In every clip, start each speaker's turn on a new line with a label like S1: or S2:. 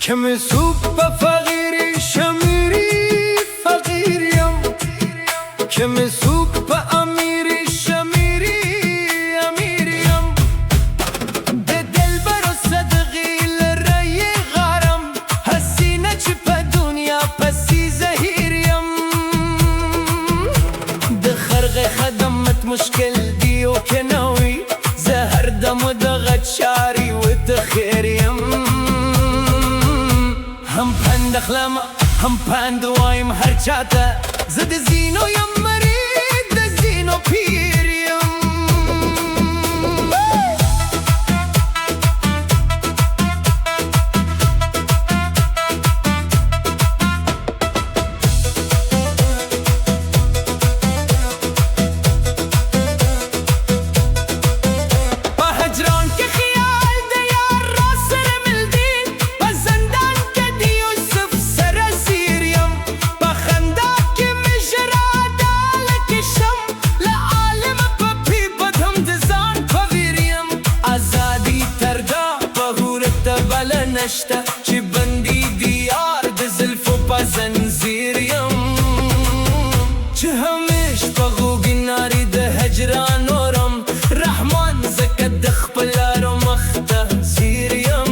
S1: كم سوق بفقيري شميري فقيريم، كم سوق بأميري شميري أميريم. ده دلبر صدقي للري غارم، هسينا چپا دنیا پسی زهيريم. ده خرق خدمت مشكل دي وكنوي، زهر دم دغت شاري وتخيريم. هم پند اخلما هم پند وایم هر چاته، زد زینو یم مرید زینو پیریم. نشته چې بندي دیار د زلفو په زنځیر یم، چې همیش په غوږ نارې د هجران اورم. رحمان ځکه د خپل لارو مخ ته ځیر یم.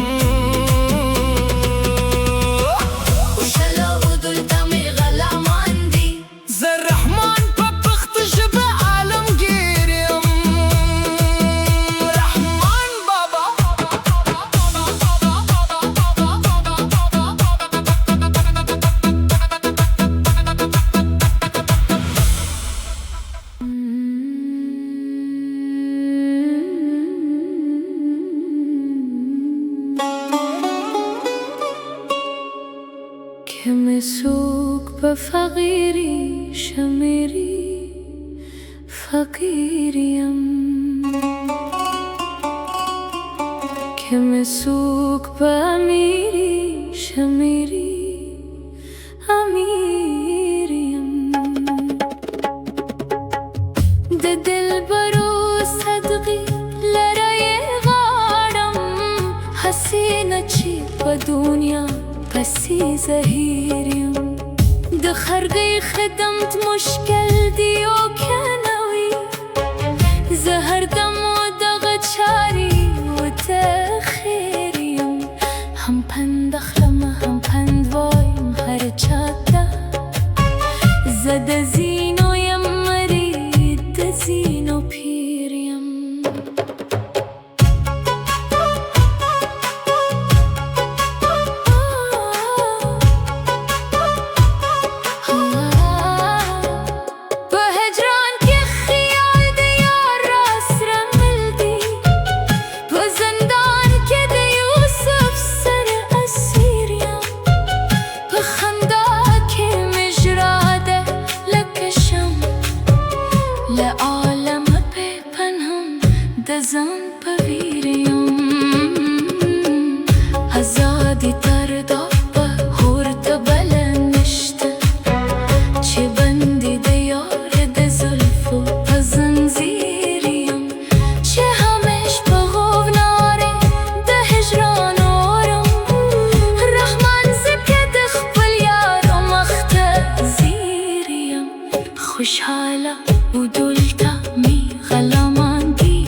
S2: وشلو دلته مې غلامان دي،
S1: زه رحمان په پښتو ژبه عالمګیر یم. رحمان بابا
S2: كم سوق بفقيري شميري فقيريم، كم سوق بأميري شميري أميريم. ده دلبرو صدقي لري غارم، حسينة چي بدنيا پسی زهيريم. ده خرقي خدمت مشكل دي وكنوي، زهر دم ودغت شاري وتخيريم. هم پند اخلما هم پند وایم هر چاته، زد زینو یم مرید زینو پیریم. دزان پویریم آزادی تر دابه هورت بلنشته، چه بندی دیار ده زلفو پزنزیریم. چه همش بغوب ناره ده هجران آرم، رحمان زکه ده خپل یارو مخت زیریم. خوشحاله و دلتا می غلامان دي،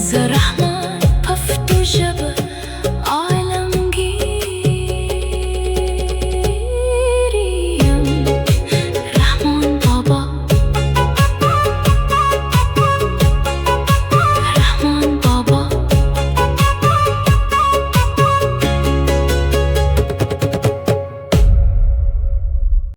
S2: زه رحمان پفتو ژبه